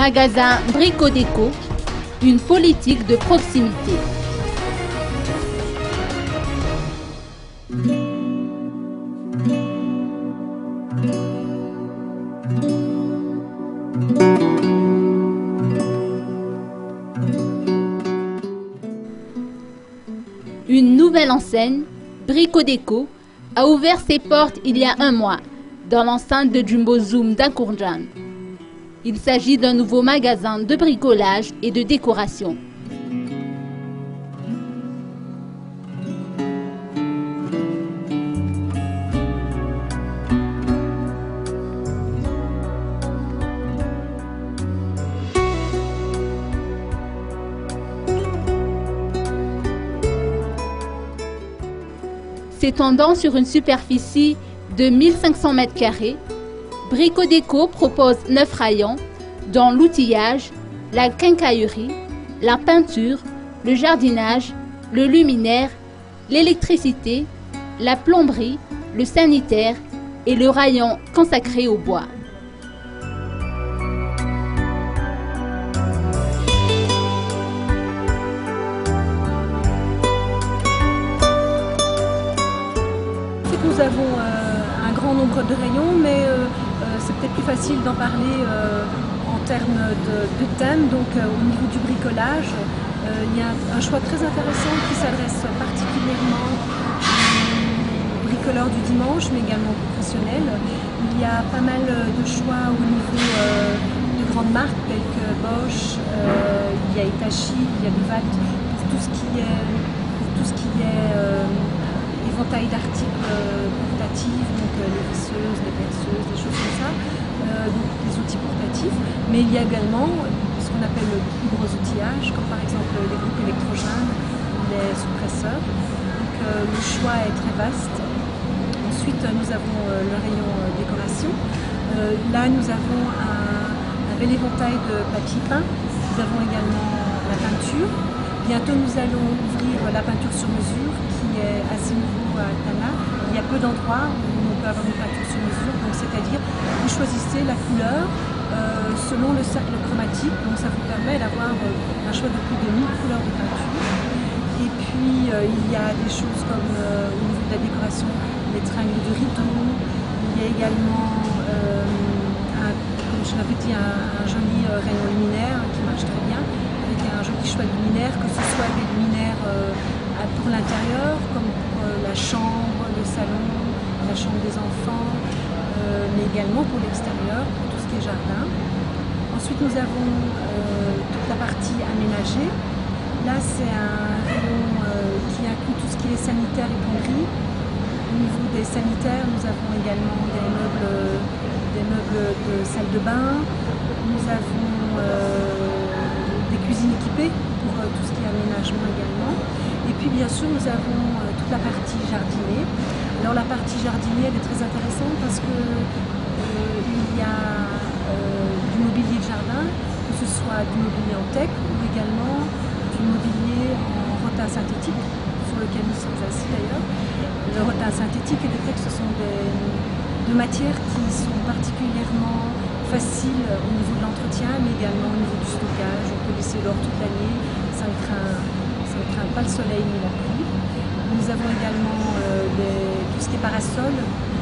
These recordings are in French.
Magasin Brico-Déco, une politique de proximité. Une nouvelle enseigne, Brico-Déco, a ouvert ses portes il y a un mois dans l'enceinte de Jumbo Zoom d'Ankourjan. Il s'agit d'un nouveau magasin de bricolage et de décoration. S'étendant sur une superficie de 1500 m², Brico-Déco propose 9 rayons, dont l'outillage, la quincaillerie, la peinture, le jardinage, le luminaire, l'électricité, la plomberie, le sanitaire et le rayon consacré au bois. Nous avons un grand nombre de rayons, mais c'est peut-être plus facile d'en parler en termes de thème. Donc au niveau du bricolage, il y a un choix très intéressant qui s'adresse particulièrement aux bricoleurs du dimanche, mais également aux professionnels. Il y a pas mal de choix au niveau de grandes marques telles que Bosch, il y a Hitachi, il y a Dewalt, pour tout ce qui est éventail d'articles portatifs, donc les visseuses, les perceuses, des choses comme ça, donc des outils portatifs. Mais il y a également ce qu'on appelle le plus gros outillage, comme par exemple les groupes électrogènes, les suppresseurs. Donc le choix est très vaste. Ensuite, nous avons le rayon décoration. Là, nous avons un bel éventail de papier peint. Nous avons également la peinture. Bientôt, nous allons ouvrir la peinture sur mesure qui est assez nouveau à Tana. Il y a peu d'endroits où on peut avoir une peinture sur mesure, donc c'est-à-dire vous choisissez la couleur selon le cercle chromatique, donc ça vous permet d'avoir un choix de plus de 1000 couleurs de peinture. Et puis il y a des choses comme au niveau de la décoration, les tringles de rideaux. Il y a également, comme je l'avais dit, un joli rayon luminaire qui marche très bien, avec un joli choix de luminaire, que ce soit des luminaires pour l'intérieur, comme pour la chambre, le salon, la chambre des enfants, mais également pour l'extérieur, pour tout ce qui est jardin. Ensuite, nous avons toute la partie aménagée. Là, c'est un rayon qui inclut tout ce qui est sanitaire et plomberie. Au niveau des sanitaires, nous avons également des meubles de salle de bain. Nous avons des cuisines équipées pour tout ce qui est aménagement également. Et puis bien sûr nous avons toute la partie jardinier. Alors la partie jardinier elle est très intéressante parce que il y a du mobilier de jardin, que ce soit du mobilier en teck ou également du mobilier en rotin synthétique, sur lequel nous sommes assis d'ailleurs. Le rotin synthétique et le teck, ce sont deux matières qui sont particulièrement faciles au niveau de l'entretien, mais également au niveau du stockage. On peut laisser dehors toute l'année, ça ne craint pas le soleil ni la pluie. Nous avons également tout ce qui est parasol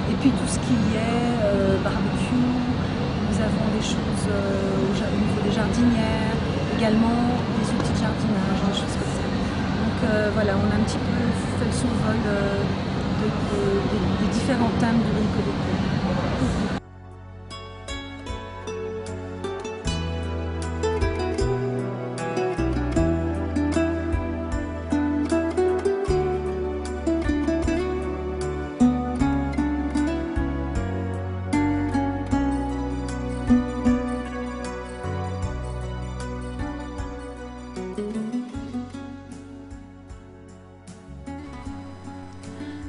et puis tout ce qui est barbecue. Nous avons des choses au niveau des jardinières, également des outils de jardinage, des choses comme ça. Donc voilà, on a un petit peu fait le survol des différents thèmes de Brico-Déco.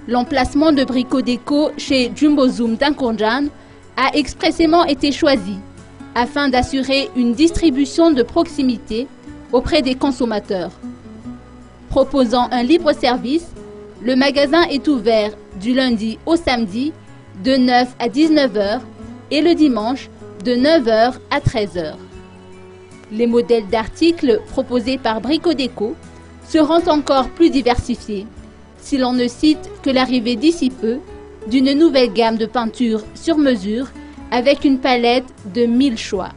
L'emplacement de Brico-Déco chez Jumbo Zoom d'Ankourjan a expressément été choisi afin d'assurer une distribution de proximité auprès des consommateurs. Proposant un libre service, le magasin est ouvert du lundi au samedi de 9 à 19 h et le dimanche de 9 h à 13 h. Les modèles d'articles proposés par Brico-Déco seront encore plus diversifiés, si l'on ne cite que l'arrivée d'ici peu d'une nouvelle gamme de peintures sur mesure avec une palette de 1000 choix.